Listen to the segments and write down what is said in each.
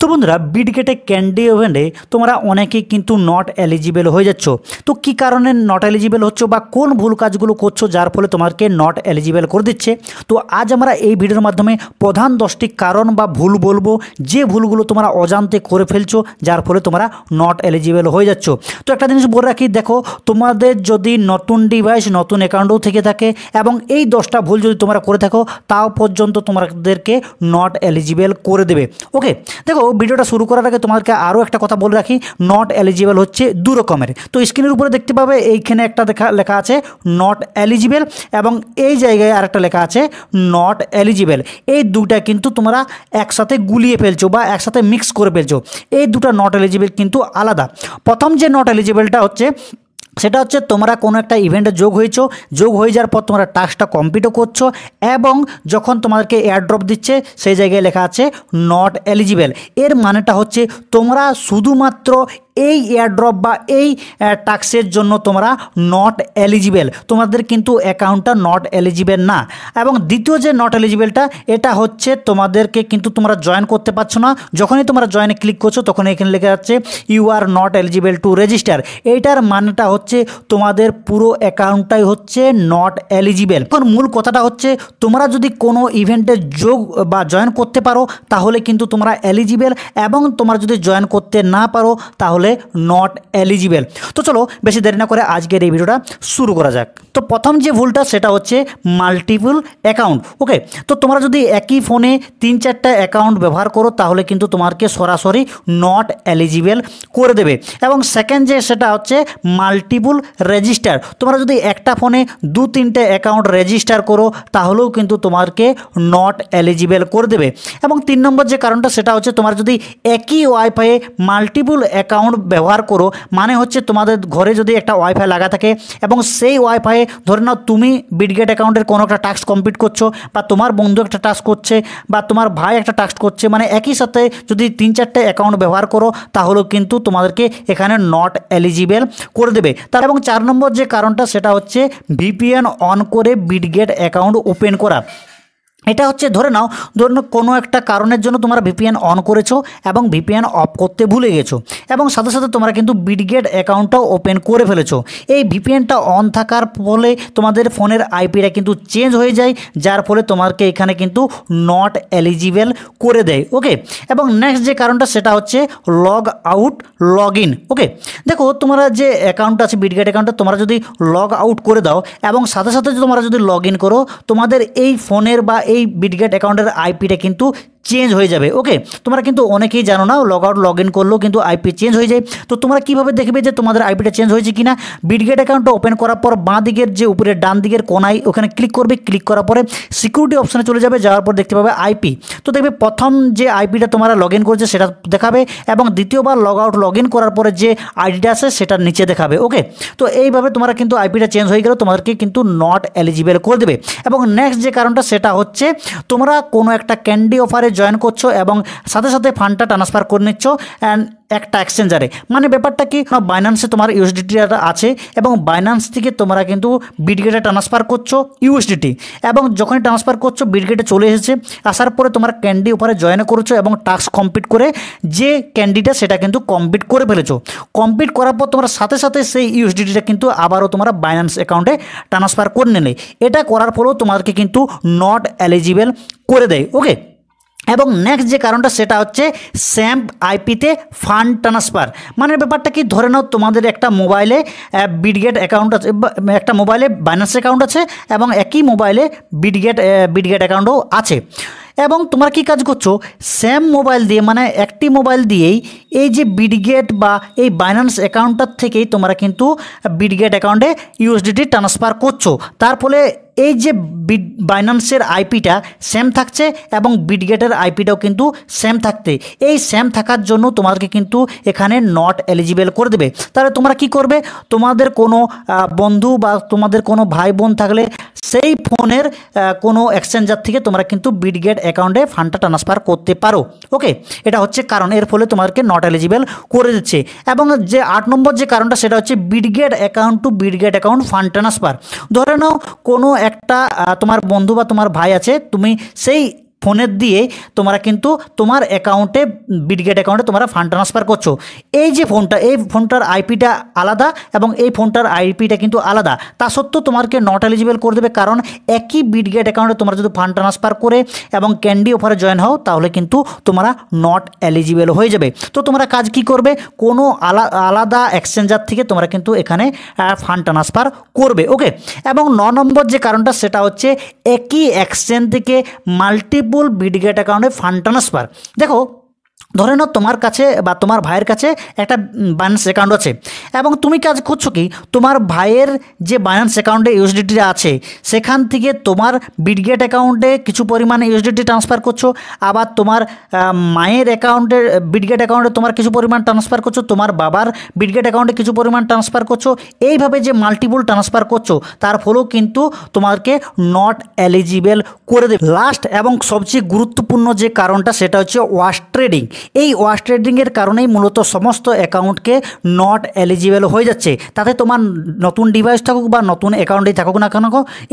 তো বন্ধুরা বিটগেটে ক্যান্ডি ইভেন্টে তোমরা অনেকেই কিন্তু নট এলিজিবল হয়ে যাচ্ছ। তো কি কারণে নট এলিজিবল হচ্ছ বা কোন ভুল কাজগুলো করছো যার ফলে তোমাকে নট এলিজিবল করে দিচ্ছে। তো আজ আমরা এই ভিডিওর মাধ্যমে প্রধান 10টি কারণ বা ভুল বলবো, যে ভুলগুলো তোমরা অজান্তে করে ফেলছো যার ফলে তোমরা নট এলিজিবল হয়ে যাচ্ছ। তো একটা জিনিস বলে রাখি, দেখো তোমাদের যদি নতুন ডিভাইস নতুন অ্যাকাউন্টও থেকে থাকে এবং এই 10টা ভুল যদি তোমরা করে থাকো তাও পর্যন্ত তোমাদেরকে নট এলিজিবল করে দেবে। ওকে, দেখো ভিডিওটা শুরু করার আগে তোমাদেরকে আরও একটা কথা বলে রাখি, নট এলিজিবল হচ্ছে দু রকমের। তো স্ক্রিনের উপরে দেখতে পাবে এইখানে একটা লেখা আছে নট এলিজিবল এবং এই জায়গায় আরেকটা লেখা আছে নট এলিজিবল। এই দুটা কিন্তু তোমরা একসাথে গুলিয়ে ফেলছো বা একসাথে মিক্স করে ফেলছো। এই দুটো নট এলিজিবল কিন্তু আলাদা। প্রথম যে নট এলিজিবলটা হচ্ছে সেটা হচ্ছে তোমরা কোনো একটা ইভেন্টে যোগ হয়েছো, যোগ হয়ে যাওয়ার পর তোমরা টাস্কটা কমপ্লিটও করছো এবং যখন তোমাদেরকে এয়ারড্রপ দিচ্ছে সেই জায়গায় লেখা আছে নট এলিজিবল। এর মানেটা হচ্ছে তোমরা শুধুমাত্র এই এয়ারড্রপ বা এই টাস্কের জন্য তোমরা নট এলিজিবল, তোমাদের কিন্তু অ্যাকাউন্টটা নট এলিজিবল না। এবং দ্বিতীয় যে নট এলিজিবলটা, এটা হচ্ছে তোমাদেরকে কিন্তু তোমরা জয়েন করতে পারছো না। যখনই তোমরা জয়েনে ক্লিক করছো তখন এখানে লেখা যাচ্ছে you are not eligible to register. এইটার মানেটা হচ্ছে তোমাদের পুরো অ্যাকাউন্টটাই হচ্ছে নট এলিজিবল। এখন মূল কথাটা হচ্ছে তোমরা যদি কোনো ইভেন্টে যোগ বা জয়েন করতে পারো তাহলে কিন্তু তোমরা এলিজিবল, এবং তোমরা যদি জয়েন করতে না পারো তাহলে নট এলিজিবল। তো চলো বেশি দেরি না করে আজকের এই ভিডিওটা শুরু করা যাক। তো প্রথম যে ভুলটা সেটা হচ্ছে মাল্টিপল অ্যাকাউন্ট। ওকে, তো তোমরা যদি একই ফোনে 3-4টা অ্যাকাউন্ট ব্যবহার করো তাহলে কিন্তু তোমাকে সরাসরি নট এলিজিবল করে দেবে। এবং সেকেন্ড যে সেটা হচ্ছে মাল্টিপল রেজিস্টার। তোমরা যদি একটা ফোনে 2-3টে অ্যাকাউন্ট রেজিস্টার করো তাহলেও কিন্তু তোমাকে নট এলিজিবল করে দেবে। এবং 3 নম্বর যে কারণটা সেটা হচ্ছে তোমরা যদি একই ওয়াইফাইয়ে মাল্টিপল অ্যাকাউন্ট ব্যবহার করো, মানে হচ্ছে তোমাদের ঘরে যদি একটা ওয়াইফাই লাগা থাকে এবং সেই ওয়াইফাইয়ে ধরে নাও তুমি বিটগেট অ্যাকাউন্টের কোনো একটা টাস্ক কমপ্লিট করছো বা তোমার বন্ধু একটা টাস্ক করছে বা তোমার ভাই একটা টাস্ক করছে, মানে একই সাথে যদি 3-4টে অ্যাকাউন্ট ব্যবহার করো তাহলেও কিন্তু তোমাদেরকে এখানে নট এলিজিবল করে দেবে। তার এবং 4 নম্বর যে কারণটা সেটা হচ্ছে ভিপিএন অন করে বিটগেট অ্যাকাউন্ট ওপেন করা। এটা হচ্ছে ধরে নাও কোনো একটা কারণের জন্য তোমরা ভিপিএন অন করেছো এবং ভিপিএন অফ করতে ভুলে গেছো এবং সাথে সাথে তোমরা কিন্তু বিটগেট অ্যাকাউন্টটাও ওপেন করে ফেলেছো। এই ভিপিএনটা অন থাকার ফলে তোমাদের ফোনের আইপিটা কিন্তু চেঞ্জ হয়ে যায়, যার ফলে তোমাকে এখানে কিন্তু নট এলিজিবল করে দেয়। ওকে, এবং নেক্সট যে কারণটা সেটা হচ্ছে লগ আউট লগ ইন। ওকে, দেখো তোমরা যে অ্যাকাউন্ট আছে বিটগেট অ্যাকাউন্টে তোমরা যদি লগ আউট করে দাও এবং সাথে সাথে তোমরা যদি লগ ইন করো তোমাদের এই ফোনের বা এই বিটগেট অ্যাকাউন্টের আইপিটা কিন্তু চেঞ্জ হয়ে যাবে। ওকে, তোমরা কিন্তু অনেকেই জানো না লগ আউট লগ ইন করলেও কিন্তু আইপি চেঞ্জ হয়ে যায়। তো তোমরা কীভাবে দেখবে যে তোমাদের আইপিটা চেঞ্জ হয়েছে কিনা? বিটগেট অ্যাকাউন্টটা ওপেন করার পর বাঁ দিকের যে উপরে ডান দিকের কোনায় ওখানে ক্লিক করবে, ক্লিক করার পরে সিকিউরিটি অপশানে চলে যাবে, যাওয়ার পর দেখতে পাবে আইপি। তো দেখবে প্রথম যে আইপিটা তোমরা লগ ইন করেছে সেটা দেখাবে এবং দ্বিতীয়বার লগ আউট লগ ইন করার পরে যে আইডিটা আছে সেটা নিচে দেখাবে। ওকে, তো এইভাবে তোমরা কিন্তু আইপিটা চেঞ্জ হয়ে গেলে তোমাদেরকে কিন্তু নট এলিজিবল করে দেবে। এবং নেক্সট যে কারণটা সেটা হচ্ছে তোমরা কোনো একটা ক্যান্ডি অফারে জয়েন করছো এবং সাথে সাথে ফান্ডটা ট্রান্সফার করে নিচ্ছ একটা এক্সচেঞ্জারে। মানে ব্যাপারটা কি, বাইন্যান্সে তোমার ইউএসডিটি আছে এবং বাইন্যান্স থেকে তোমরা কিন্তু বিটগেটে ট্রান্সফার করছো ইউএসডিটি, এবং যখনই ট্রান্সফার করছো বিটগেটে চলে এসেছে, আসার পরে তোমরা ক্যান্ডি অফারে জয়েন করছো এবং টাস্ক কমপ্লিট করে যে ক্যান্ডিটা সেটা কিন্তু কমপ্লিট করে ফেলেছো। কমপ্লিট করার পর তোমরা সাথে সাথে সেই ইউএসডিটিটা কিন্তু আবারও তোমরা বাইন্যান্স অ্যাকাউন্টে ট্রান্সফার করে নিলে, এটা করার পরেও তোমাদেরকে কিন্তু নট এলিজিবল করে দেয়। ওকে, এবং নেক্সট যে কারণটা সেটা হচ্ছে স্যাম্প আইপিতে ফান্ড ট্রান্সফার। মানে ব্যাপারটা কি, ধরে নাও তোমাদের একটা মোবাইলে বিটগেট অ্যাকাউন্ট আছে, একটা মোবাইলে বাইন্যান্স অ্যাকাউন্ট আছে এবং একই মোবাইলে বিটগেট অ্যাকাউন্টও আছে এবং তোমরা কি কাজ করছো, সেম মোবাইল দিয়ে মানে একটি মোবাইল দিয়েই এই যে বিটগেট বা এই বাইন্যান্স অ্যাকাউন্টটার থেকেই তোমরা কিন্তু বিটগেট অ্যাকাউন্টে ইউএসডিটি ট্রান্সফার করছো। তার ফলে এই যে বাইন্যান্সের আইপিটা সেম থাকছে এবং বিটগেটের আইপিটাও কিন্তু সেম থাকতে, এই সেম থাকার জন্য তোমাদেরকে কিন্তু এখানে নট এলিজিবল করে দেবে। তাহলে তোমরা কি করবে, তোমাদের কোনো বন্ধু বা তোমাদের কোনো ভাই বোন থাকলে সেই ফোনের কোনো এক্সচেঞ্জার থেকে তোমরা কিন্তু বিটগেট অ্যাকাউন্টে ফান্ডটা ট্রান্সফার করতে পারো। ওকে, এটা হচ্ছে কারণ, এর ফলে তোমাদেরকে নট এলিজিবল করে দিচ্ছে। এবং যে 8 নম্বর যে কারণটা সেটা হচ্ছে Bitget account two Bitget account fund transfer. ধরে নাও কোনো একটা তোমার বন্ধু বা তোমার ভাই আছে, তুমি সেই ফোনের দিয়ে তোমরা কিন্তু তোমার অ্যাকাউন্টে বিটগেট অ্যাকাউন্টে তোমরা ফান্ড ট্রান্সফার করছো। এই যে ফোনটা, এই ফোনটার আইপিটা আলাদা এবং এই ফোনটার আইপিটা কিন্তু আলাদা, তা সত্ত্বেও তোমাকে নট এলিজিবল করে দেবে, কারণ একই বিটগেট অ্যাকাউন্টে তোমরা যদি ফান্ড ট্রান্সফার করে এবং ক্যান্ডি অফারে জয়েন হও তাহলে কিন্তু তোমরা নট এলিজিবল হয়ে যাবে। তো তোমরা কাজ কি করবে, কোনো আলাদা এক্সচেঞ্জার থেকে তোমরা কিন্তু এখানে ফান্ড ট্রান্সফার করবে। ওকে, এবং 9 নম্বর যে কারণটা সেটা হচ্ছে একই এক্সচেঞ্জ থেকে মাল্টিপল বিটগেট অ্যাকাউন্টে ফান্ড ট্রান্সফার। দেখো, ধরে নাও তোমার কাছে বা তোমার ভাইয়ের কাছে একটা বাইন্যান্স অ্যাকাউন্ট আছে এবং তুমি কাজ করছো কি, তোমার ভাইয়ের যে বাইন্যান্স অ্যাকাউন্টে ইউএসডিটি আছে সেখান থেকে তোমার বিটগেট অ্যাকাউন্টে কিছু পরিমাণে ইউএসডিটি ট্রান্সফার করছো, আবার তোমার মায়ের অ্যাকাউন্টের বিটগেট অ্যাকাউন্টে তোমার কিছু পরিমাণ ট্রান্সফার করছো, তোমার বাবার বিটগেট অ্যাকাউন্টে কিছু পরিমাণ ট্রান্সফার করছো। এইভাবে যে মাল্টিপল ট্রান্সফার করছো তার ফলেও কিন্তু তোমাকে নট এলিজিবল করে দেবে। লাস্ট এবং সবচেয়ে গুরুত্বপূর্ণ যে কারণটা সেটা হচ্ছে ওয়াশ ট্রেডিং। এই ওয়াশ ট্রেডিংয়ের কারণেই মূলত সমস্ত অ্যাকাউন্টকে নট এলিজিবল হয়ে যাচ্ছে। তাতে তোমার নতুন ডিভাইস থাকুক বা নতুন অ্যাকাউন্টেই থাকুক না কেন,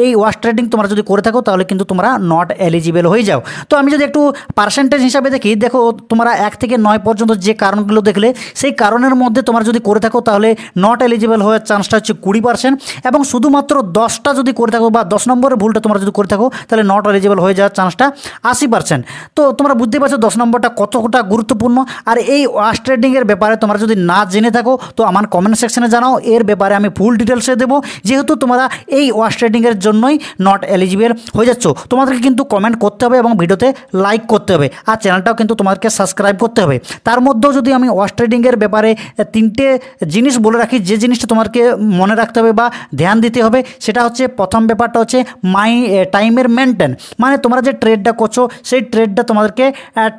এই ওয়াশ ট্রেডিং তোমরা যদি করে থাকো তাহলে কিন্তু তোমরা নট এলিজিবল হয়ে যাও। তো আমি যদি একটু পার্সেন্টেজ হিসাবে দেখি, দেখো তোমরা 1 থেকে 9 পর্যন্ত যে কারণগুলো দেখলে সেই কারণের মধ্যে তোমরা যদি করে থাকো তাহলে নট এলিজিবল হওয়ার চান্সটা হচ্ছে 20%, এবং শুধুমাত্র 10টা যদি করে থাকো বা 10 নম্বরের ভুলটা তোমরা যদি করে থাকো তাহলে নট এলিজিবল হয়ে যাওয়ার চান্সটা 80%। তো তোমরা বুঝতে পারছো 10 নম্বরটা কতটা গুরুত্বপূর্ণ। আর এই ওয়াশ ট্রেডিংয়ের ব্যাপারে তোমরা যদি না জেনে থাকো তো আমার কমেন্ট সেকশনে জানাও, এর ব্যাপারে আমি ফুল ডিটেলসে দেবো, যেহেতু তোমরা এই ওয়াশ ট্রেডিংয়ের জন্যই নট এলিজিবল হয়ে যাচ্ছ। তোমাদেরকে কিন্তু কমেন্ট করতে হবে এবং ভিডিওতে লাইক করতে হবে, আর চ্যানেলটাও কিন্তু তোমাদেরকে সাবস্ক্রাইব করতে হবে। তার মধ্যেও যদি আমি ওয়াশ ট্রেডিংয়ের ব্যাপারে 3টে জিনিস বলে রাখি, যে জিনিসটা তোমাকে মনে রাখতে হবে বা ধ্যান দিতে হবে, সেটা হচ্ছে প্রথম ব্যাপারটা হচ্ছে টাইমের মেনটেন, মানে তোমরা যে ট্রেডটা করছো সেই ট্রেডটা তোমাদেরকে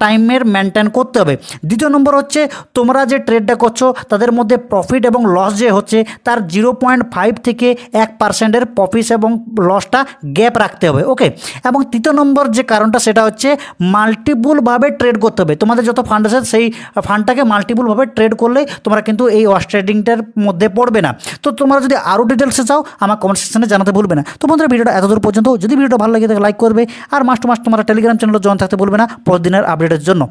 টাইমের মেনটেন করতে হবে। দ্বিতীয় নম্বর হচ্ছে তোমরা যে ট্রেডটা করছো তাদের মধ্যে প্রফিট এবং লস যে হচ্ছে তার 0.5 থেকে 1%-এর প্রফিট এবং লসটা গ্যাপ রাখতে হবে। ওকে, এবং তৃতীয় নম্বর যে কারণটা সেটা হচ্ছে মাল্টিপুলভাবে ট্রেড করতে হবে। তোমাদের যত ফান্ড আছে সেই ফান্ডটাকে মাল্টিপুলভাবে ট্রেড করলে তোমরা কিন্তু এই ওয়াশ ট্রেডিংটার মধ্যে পড়বে না। তো তোমরা যদি আরও ডিটেলসে চাও আমার কমেন্ট সেকশনে জানাতে ভুলবে না। তো বন্ধুরা, ভিডিওটা এতদূর পর্যন্ত। যদি ভিডিওটা ভালো লাগে তাহলে লাইক করবে, আর মাস্ট তোমরা টেলিগ্রাম চ্যানেলে জয়েন থাকতে ভুলবে না প্রতিদিনের আপডেটের জন্য।